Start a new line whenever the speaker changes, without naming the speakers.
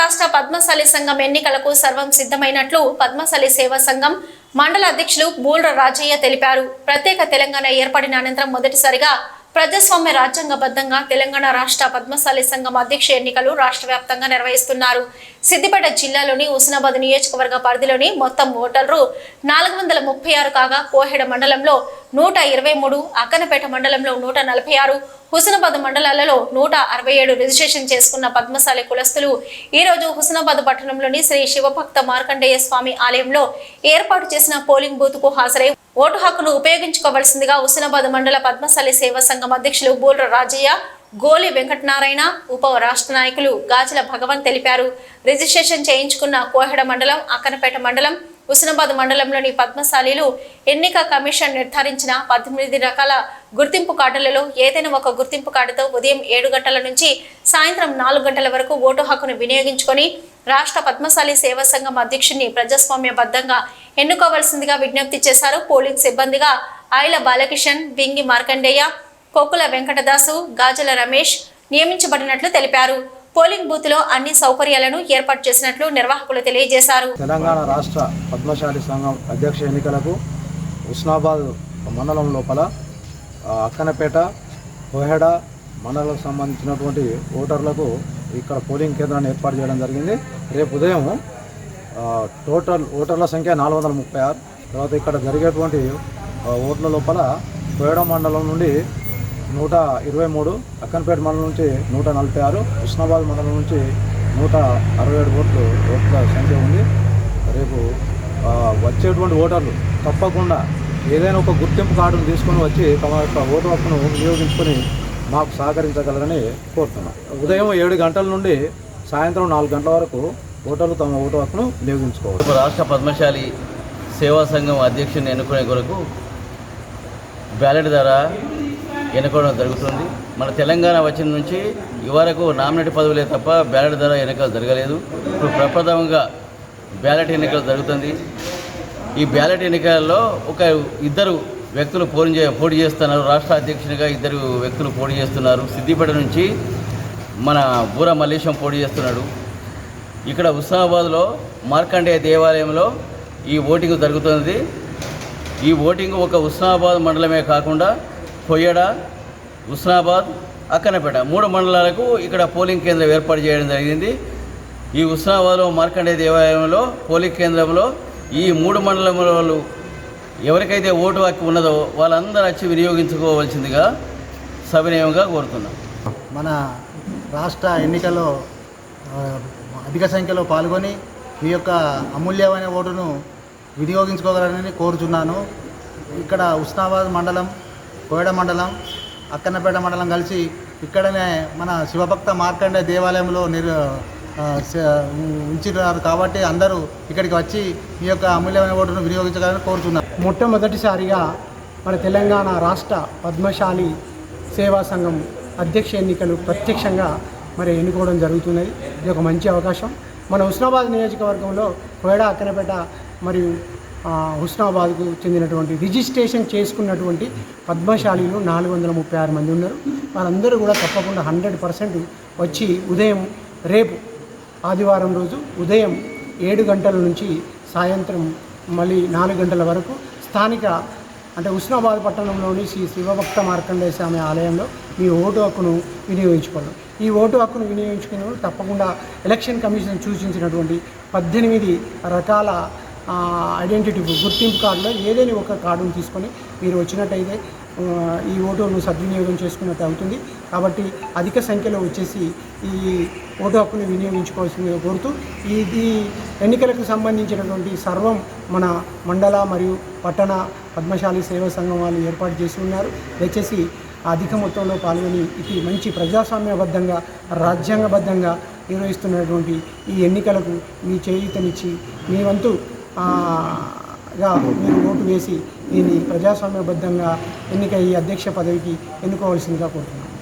రాష్ట్ర పద్మశాలి సంఘం ఎన్నికలకు సర్వం సిద్ధమైనట్లు పద్మశాలి సేవా సంఘం మండల అధ్యక్షులు బూల్ర రాజయ్య తెలిపారు. ప్రత్యేక తెలంగాణ ఏర్పడిన అనంతరం మొదటిసారిగా ప్రజాస్వామ్య రాజ్యాంగబద్ధంగా తెలంగాణ రాష్ట్ర పద్మశాలి సంఘం అధ్యక్ష ఎన్నికలు రాష్ట్ర వ్యాప్తంగా నిర్వహిస్తున్నారు. సిద్దిపేట జిల్లాలోని హుస్నాబాద్ నియోజకవర్గ పరిధిలోని మొత్తం ఓటర్లు 436 కాగా కోహెడ మండలంలో 123, అక్కనపేట మండలంలో 146, హుస్నాబాద్ మండలాలలో 167 రిజిస్ట్రేషన్ చేసుకున్న పద్మశాలి కులస్తులు ఈ రోజు హుస్నాబాద్ పట్టణంలోని శ్రీ శివభక్త మార్కండేయ స్వామి ఆలయంలో ఏర్పాటు చేసిన పోలింగ్ బూత్ కు హాజరై ఓటు హక్కును ఉపయోగించుకోవాల్సిందిగా హుస్నాబాద్ మండల పద్మశాలి సేవా సంఘం అధ్యక్షులు బూల్ర రాజయ్య, గోలి వెంకటనారాయణ, ఉప రాష్ట్ర నాయకులు గాజల భగవాన్ తెలిపారు. రిజిస్ట్రేషన్ చేయించుకున్న కోహెడ మండలం, అక్కనపేట మండలం, హుస్నాబాద్ మండలంలోని పద్మశాలీలు ఎన్నిక కమిషన్ నిర్ధారించిన 18 రకాల గుర్తింపు కార్డులలో ఏదైనా ఒక గుర్తింపు కార్డుతో ఉదయం 7 గంటల నుంచి సాయంత్రం 4 గంటల వరకు ఓటు హక్కును వినియోగించుకొని రాష్ట్ర పద్మశాలి సేవా సంఘం అధ్యక్షుడిని ప్రజాస్వామ్యబద్ధంగా ఎన్నుకోవాల్సిందిగా విజ్ఞప్తి చేశారు. పోలింగ్ సిబ్బందిగా ఆయిల బాలకిషన్, వింగి మార్కండేయ, కోకుల వెంకటదాసు, గాజల రమేష్ నియమించబడినట్లు తెలిపారు. పోలింగ్ బూత్ లో అన్ని సౌకర్యాలను ఏర్పాటు చేసినట్లు నిర్వాహకులు తెలియజేశారు.
తెలంగాణ రాష్ట్ర పద్మశాలి సంఘం అధ్యక్ష ఎన్నికలకు హుస్నాబాద్ మండలం లోపల అక్కనపేట, కోహెడ మండలం సంబంధించినటువంటి ఓటర్లకు ఇక్కడ పోలింగ్ కేంద్రాన్ని ఏర్పాటు చేయడం జరిగింది. రేపు ఉదయం టోటల్ ఓటర్ల సంఖ్య 436. తర్వాత ఇక్కడ జరిగేటువంటి ఓట్ల లోపల కోహెడ మండలం నుండి 123, అక్కనపేట మండలం నుంచి 146, హుస్నాబాద్ మండలం నుంచి 167 ఓట్ల సంఖ్య ఉంది. రేపు వచ్చేటువంటి ఓటర్లు తప్పకుండా ఏదైనా ఒక గుర్తింపు కార్డును తీసుకొని వచ్చి తమ యొక్క ఓటు హక్కును వినియోగించుకొని మాకు సహకరించగలరని కోరుతున్నాం. ఉదయం 7 గంటల నుండి సాయంత్రం 4 గంటల వరకు ఓటర్లు తమ ఓటు హక్కును వినియోగించుకోవాలి.
రాష్ట్ర పద్మశాలి సేవా సంఘం అధ్యక్షుని ఎన్నుకునే కొరకు బ్యాలెట్ ద్వారా ఎన్నుకోవడం జరుగుతుంది. మన తెలంగాణ వచ్చిన నుంచి ఇవరకు నామినేట్ పదవులే తప్ప బ్యాలెట్ ద్వారా ఎన్నికలు జరగలేదు. ఇప్పుడు ప్రప్రథమంగా బ్యాలెట్ ఎన్నికలు జరుగుతుంది. ఈ బ్యాలెట్ ఎన్నికల్లో ఇద్దరు వ్యక్తులు పోటీ చేస్తున్నారు. రాష్ట్ర అధ్యక్షునిగా 2 వ్యక్తులు పోటీ చేస్తున్నారు. సిద్దిపేట నుంచి మన బూర మల్లేశం పోటీ చేస్తున్నాడు. ఇక్కడ హుస్నాబాద్లో మార్కండేయ దేవాలయంలో ఈ ఓటింగ్ జరుగుతుంది. ఈ ఓటింగ్ ఒక హుస్నాబాద్ మండలమే కాకుండా కొయ్యడ, హుస్నాబాద్, అక్కనపేట 3 మండలాలకు ఇక్కడ పోలింగ్ కేంద్రం ఏర్పాటు చేయడం జరిగింది. ఈ హుస్నాబాద్లో మార్కండేయ దేవాలయంలో పోలింగ్ కేంద్రంలో ఈ 3 మండలముల వాళ్ళు ఎవరికైతే ఓటు హక్కు ఉన్నదో వాళ్ళందరూ వచ్చి వినియోగించుకోవాల్సిందిగా సవినయంగా కోరుతున్నాం.
మన రాష్ట్ర ఎన్నికల్లో అధిక సంఖ్యలో పాల్గొని మీ యొక్క అమూల్యమైన ఓటును వినియోగించుకోగలరని కోరుచున్నాను. ఇక్కడ హుస్నాబాద్ మండలం, కోయడ మండలం, అక్కన్నపేట మండలం కలిసి ఇక్కడనే మన శివభక్త మార్కండేయ దేవాలయంలో ఉంచినారు. కాబట్టి అందరూ ఇక్కడికి వచ్చి మీ యొక్క అమూల్యమైన ఓటును వినియోగించాలని కోరుతున్నాను.
మొట్టమొదటిసారిగా మన తెలంగాణ రాష్ట్ర పద్మశాలి సేవా సంఘం అధ్యక్ష ఎన్నికలు ప్రత్యక్షంగా ఎన్నుకోవడం జరుగుతున్నది. ఇది ఒక మంచి అవకాశం. మన హుస్నాబాద్ నియోజకవర్గంలో కోయడ, అక్కనపేట మరియు హుస్నాబాద్కు చెందినటువంటి రిజిస్ట్రేషన్ చేసుకున్నటువంటి పద్మశాలీలు 436 మంది ఉన్నారు. వారందరూ కూడా తప్పకుండా 100% వచ్చి ఉదయం రేపు ఆదివారం రోజు ఉదయం 7 గంటల నుంచి సాయంత్రం మళ్ళీ 4 గంటల వరకు స్థానిక అంటే హుస్నాబాద్ పట్టణంలోని శ్రీ శివభక్త మార్కండేయ స్వామి ఆలయంలో మీ ఓటు హక్కును వినియోగించుకోవాలి. ఈ ఓటు హక్కును వినియోగించుకునే తప్పకుండా ఎలక్షన్ కమిషన్ సూచించినటువంటి 18 రకాల ఐడెంటిటీ గుర్తింపు కార్డులో ఏదైనా ఒక కార్డును తీసుకొని మీరు వచ్చినట్టయితే ఈ ఓటును సద్వినియోగం చేసుకున్నట్టు అవుతుంది. కాబట్టి అధిక సంఖ్యలో వచ్చేసి ఈ ఓటు హక్కును వినియోగించుకోవాల్సిందిగా కోరుతూ ఈ ఎన్నికలకు సంబంధించినటువంటి సర్వం మన మండల మరియు పట్టణ పద్మశాలి సేవా సంఘం వాళ్ళు ఏర్పాటు చేసి ఉన్నారు. దయచేసి అధిక మొత్తంలో పాల్గొని ఇది మంచి ప్రజాస్వామ్యబద్ధంగా రాజ్యాంగబద్ధంగా నిర్వహిస్తున్నటువంటి ఈ ఎన్నికలకు మీ చేయూతనిచ్చి మీ వంతు మీరు ఓటు వేసి దీన్ని ప్రజాస్వామ్యబద్ధంగా ఈ అధ్యక్ష పదవికి ఎన్నుకోవాల్సిందిగా కోరుతున్నాను.